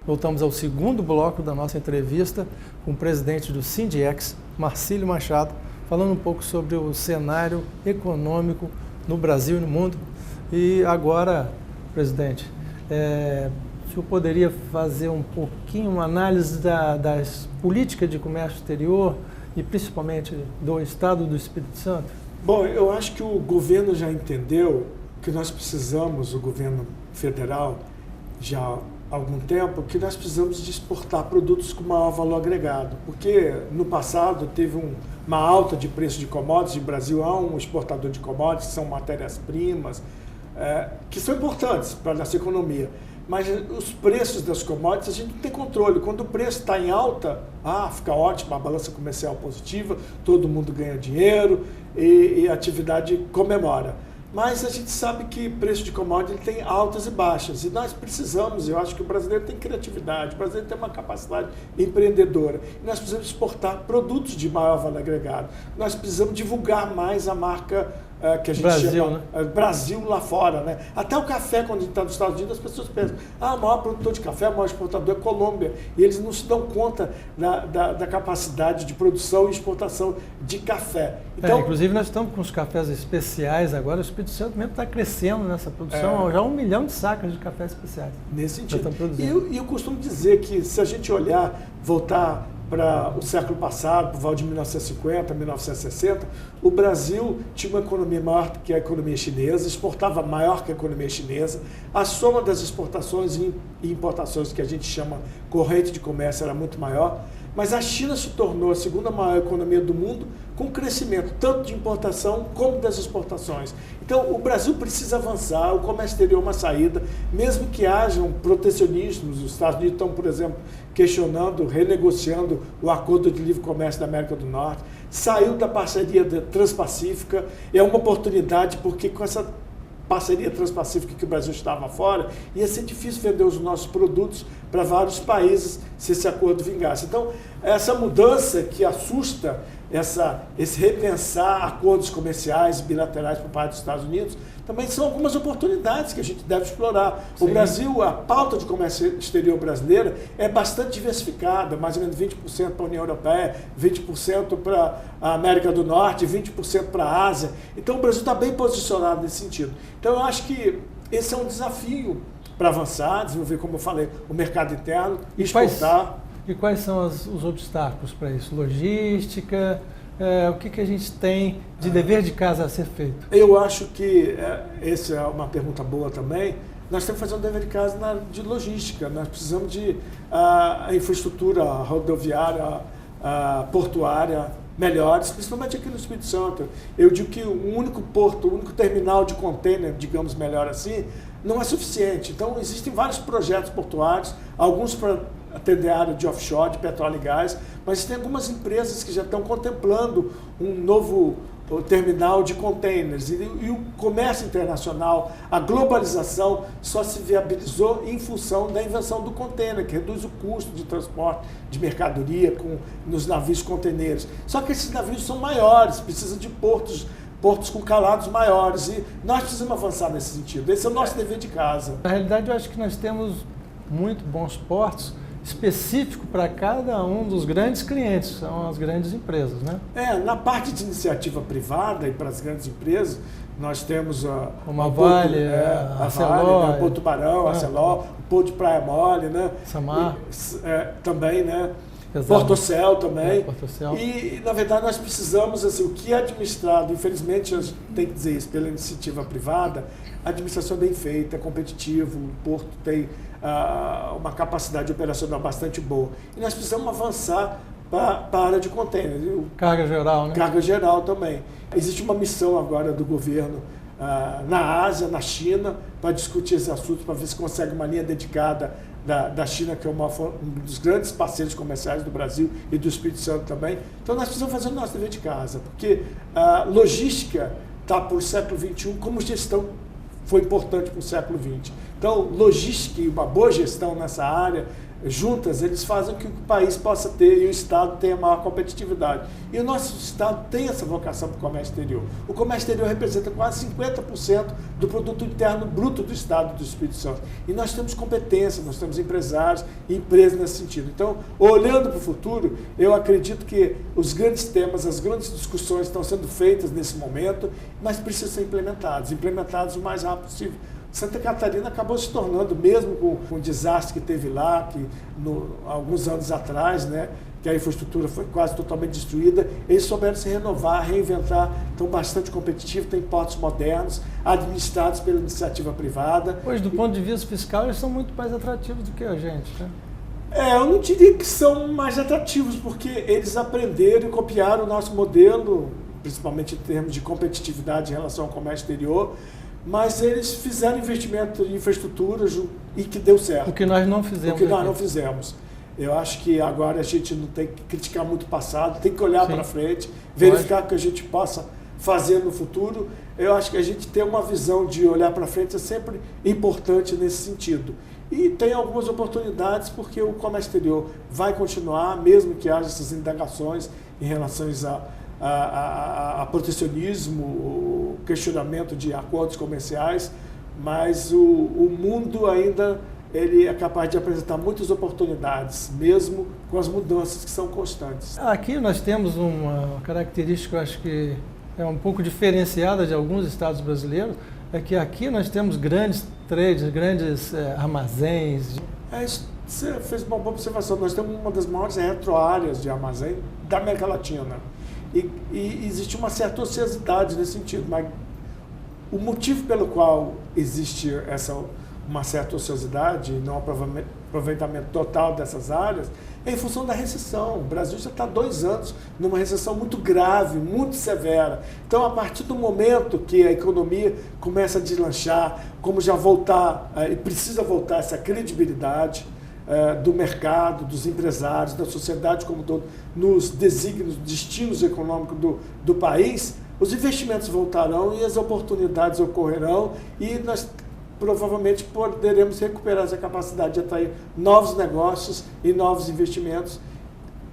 Voltamos ao segundo bloco da nossa entrevista com o presidente do Sindiex, Marcílio Machado, falando um pouco sobre o cenário econômico no Brasil e no mundo. E agora, presidente, o senhor poderia fazer um pouquinho uma análise das políticas de comércio exterior e principalmente do Estado do Espírito Santo? Bom, eu acho que o governo já entendeu que nós precisamos, o governo federal, já há algum tempo, que nós precisamos de exportar produtos com maior valor agregado. Porque no passado teve uma alta de preço de commodities, o Brasil é um exportador de commodities, são matérias-primas, que são importantes para a nossa economia. Mas os preços das commodities a gente não tem controle. Quando o preço está em alta, fica ótimo, a balança comercial positiva, todo mundo ganha dinheiro e a atividade comemora. Mas a gente sabe que preço de commodity tem altas e baixas. E nós precisamos, eu acho que o brasileiro tem criatividade, o brasileiro tem uma capacidade empreendedora. E nós precisamos exportar produtos de maior valor agregado. Nós precisamos divulgar mais a marca que a gente chama Brasil lá fora, né? Até o café, quando a gente está nos Estados Unidos, as pessoas pensam, o maior produtor de café, o maior exportador é a Colômbia. E eles não se dão conta da capacidade de produção e exportação de café. Então, inclusive, nós estamos com os cafés especiais agora, o Espírito Santo mesmo está crescendo nessa produção, já 1 milhão de sacas de cafés especiais. Nesse sentido. E eu costumo dizer que se a gente olhar, voltar para o século passado, por volta de 1950, 1960, o Brasil tinha uma economia maior que a economia chinesa, exportava maior que a economia chinesa. A soma das exportações e importações, que a gente chama corrente de comércio, era muito maior. Mas a China se tornou a segunda maior economia do mundo, com crescimento tanto de importação como das exportações. Então, o Brasil precisa avançar, o comércio exterior é uma saída, mesmo que hajam protecionismos. Os Estados Unidos estão, por exemplo, questionando, renegociando o Acordo de Livre Comércio da América do Norte, saiu da parceria transpacífica, é uma oportunidade, porque com essa parceria transpacífica que o Brasil estava fora, ia ser difícil vender os nossos produtos para vários países se esse acordo vingasse. Então, essa mudança que assusta, esse repensar acordos comerciais bilaterais por parte dos Estados Unidos, também são algumas oportunidades que a gente deve explorar. Sim. O Brasil, a pauta de comércio exterior brasileira é bastante diversificada, mais ou menos 20% para a União Europeia, 20% para a América do Norte, 20% para a Ásia. Então, o Brasil está bem posicionado nesse sentido. Então, eu acho que esse é um desafio para avançar, desenvolver, como eu falei, o mercado interno, exportar. E quais são os obstáculos para isso? Logística? O que a gente tem de dever de casa a ser feito? Eu acho que essa é uma pergunta boa também. Nós temos que fazer um dever de casa de logística. Nós precisamos de infraestrutura rodoviária, portuária melhores, principalmente aqui no Espírito Santo. Eu digo que o único porto, o único terminal de container, digamos melhor assim, não é suficiente. Então, existem vários projetos portuários, alguns para atender a área de offshore, de petróleo e gás, mas tem algumas empresas que já estão contemplando um novo terminal de containers. E o comércio internacional, a globalização só se viabilizou em função da invenção do container, que reduz o custo de transporte de mercadoria nos navios containeiros. Só que esses navios são maiores, precisam de portos com calados maiores, e nós precisamos avançar nesse sentido. Esse é o nosso dever de casa. Na realidade, eu acho que nós temos muito bons portos específico para cada um dos grandes clientes, são as grandes empresas, né? Na parte de iniciativa privada e para as grandes empresas, nós temos a Vale, a Arcelor, né? O Porto Tubarão, a Arcelor, o Porto de Praia Mole, né? Samar. Também, né? Portocel também. Portocel. E, na verdade, nós precisamos, assim, o que é administrado, infelizmente, a gente tem que dizer isso, pela iniciativa privada, a administração é bem feita, é competitivo, o Porto tem uma capacidade operacional bastante boa. E nós precisamos avançar para a área de container. Carga geral, né? Carga geral também. Existe uma missão agora do governo na Ásia, na China, para discutir esses assuntos, para ver se consegue uma linha dedicada da China, que é um dos grandes parceiros comerciais do Brasil e do Espírito Santo também. Então nós precisamos fazer o nosso dever de casa, porque a logística está para o século XXI, como gestão foi importante para o século XX. Então, logística e uma boa gestão nessa área juntas, eles fazem com que o país possa ter e o Estado tenha maior competitividade. E o nosso Estado tem essa vocação para o comércio exterior. O comércio exterior representa quase 50% do produto interno bruto do Estado do Espírito Santo. E nós temos competência, nós temos empresários e empresas nesse sentido. Então, olhando para o futuro, eu acredito que os grandes temas, as grandes discussões estão sendo feitas nesse momento, mas precisam ser implementados o mais rápido possível. Santa Catarina acabou se tornando, mesmo com o desastre que teve lá, que alguns anos atrás, né, que a infraestrutura foi quase totalmente destruída, eles souberam se renovar, reinventar, estão bastante competitivos, têm portos modernos, administrados pela iniciativa privada. Hoje, do ponto de vista fiscal, eles são muito mais atrativos do que a gente, né? Eu não diria que são mais atrativos, porque eles aprenderam e copiaram o nosso modelo, principalmente em termos de competitividade em relação ao comércio exterior, mas eles fizeram investimento em infraestrutura e que deu certo. O que nós não fizemos. O que nós não fizemos. Eu acho que agora a gente não tem que criticar muito o passado, tem que olhar para frente, verificar o que a gente possa fazer no futuro. Eu acho que a gente ter uma visão de olhar para frente é sempre importante nesse sentido. E tem algumas oportunidades, porque o comércio exterior vai continuar, mesmo que haja essas indagações em relação a protecionismo, questionamento de acordos comerciais, mas o mundo ainda ele é capaz de apresentar muitas oportunidades, mesmo com as mudanças que são constantes. Aqui nós temos uma característica, eu acho que é um pouco diferenciada de alguns estados brasileiros, é que aqui nós temos grandes trades, grandes armazéns. Você fez uma boa observação, nós temos uma das maiores retroáreas de armazém da América Latina. E existe uma certa ociosidade nesse sentido, mas o motivo pelo qual existe uma certa ociosidade e não aproveitamento total dessas áreas é em função da recessão. O Brasil já está há 2 anos numa recessão muito grave, muito severa. Então, a partir do momento que a economia começa a deslanchar, como já voltar, e precisa voltar essa credibilidade do mercado, dos empresários, da sociedade como todo, nos desígnios, destinos econômicos do país, os investimentos voltarão e as oportunidades ocorrerão e nós provavelmente poderemos recuperar essa capacidade de atrair novos negócios e novos investimentos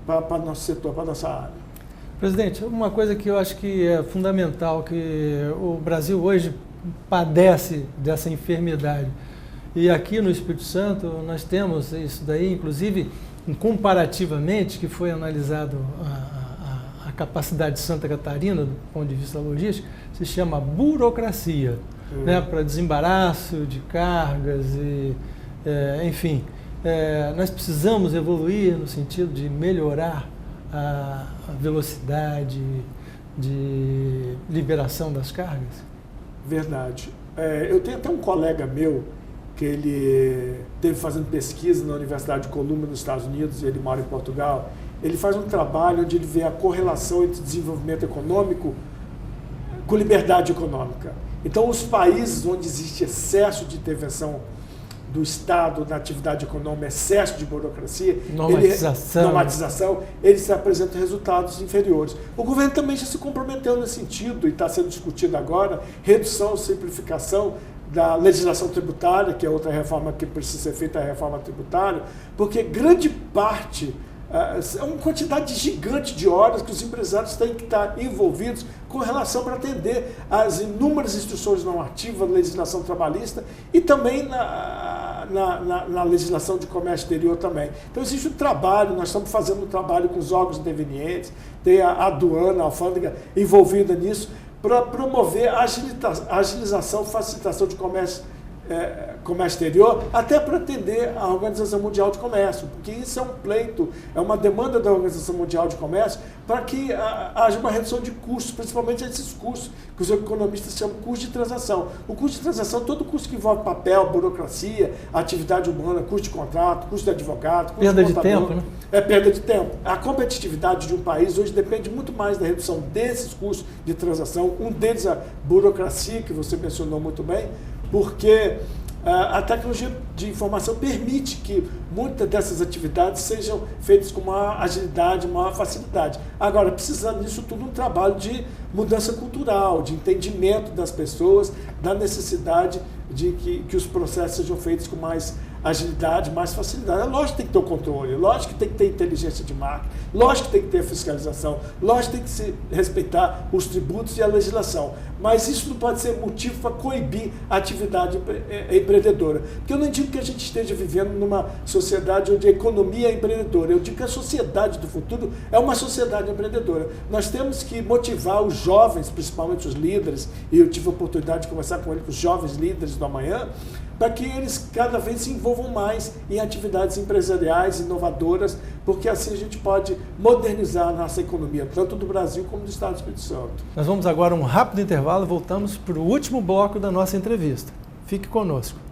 para nosso setor, para nossa área. Presidente, uma coisa que eu acho que é fundamental, que o Brasil hoje padece dessa enfermidade. E aqui no Espírito Santo nós temos isso daí, inclusive comparativamente, que foi analisado a capacidade de Santa Catarina do ponto de vista logístico, se chama burocracia, né, para desembaraço de cargas e, enfim, nós precisamos evoluir no sentido de melhorar a velocidade de liberação das cargas. Verdade. Eu tenho até um colega meu que ele esteve fazendo pesquisa na Universidade de Columbia, nos Estados Unidos, e ele mora em Portugal. Ele faz um trabalho onde ele vê a correlação entre desenvolvimento econômico com liberdade econômica. Então, os países onde existe excesso de intervenção do Estado na atividade econômica, excesso de burocracia, normatização, eles apresentam resultados inferiores. O governo também já se comprometeu nesse sentido e está sendo discutido agora, redução, simplificação da legislação tributária, que é outra reforma que precisa ser feita, a reforma tributária, porque grande parte, é uma quantidade gigante de horas que os empresários têm que estar envolvidos com relação para atender às inúmeras instruções normativas, legislação trabalhista e também na legislação de comércio exterior também. Então existe um trabalho, nós estamos fazendo um trabalho com os órgãos intervenientes, tem a aduana, a alfândega envolvida nisso, para promover a agilização, facilitação de comércio exterior, até para atender a Organização Mundial de Comércio, porque isso é um pleito, é uma demanda da Organização Mundial de Comércio para que haja uma redução de custos, principalmente esses custos que os economistas chamam de custo de transação. O custo de transação é todo custo que envolve papel, burocracia, atividade humana, custo de contrato, custo de advogado, custo perda de tempo, né? É perda de tempo. A competitividade de um país hoje depende muito mais da redução desses custos de transação, um deles a burocracia, que você mencionou muito bem, porque a tecnologia de informação permite que muitas dessas atividades sejam feitas com maior agilidade, maior facilidade. Agora, precisando disso tudo um trabalho de mudança cultural, de entendimento das pessoas, da necessidade de que os processos sejam feitos com mais agilidade, mais facilidade. É lógico que tem que ter o controle, lógico que tem que ter inteligência de marketing, lógico que tem que ter fiscalização, lógico que tem que se respeitar os tributos e a legislação. Mas isso não pode ser motivo para coibir a atividade empreendedora. Porque eu não digo que a gente esteja vivendo numa sociedade onde a economia é empreendedora. Eu digo que a sociedade do futuro é uma sociedade empreendedora. Nós temos que motivar os jovens, principalmente os líderes, e eu tive a oportunidade de conversar com os jovens líderes do amanhã, para que eles cada vez se envolvam mais em atividades empresariais, inovadoras, porque assim a gente pode modernizar a nossa economia, tanto do Brasil como do Estado do Espírito Santo. Nós vamos agora a um rápido intervalo e voltamos para o último bloco da nossa entrevista. Fique conosco.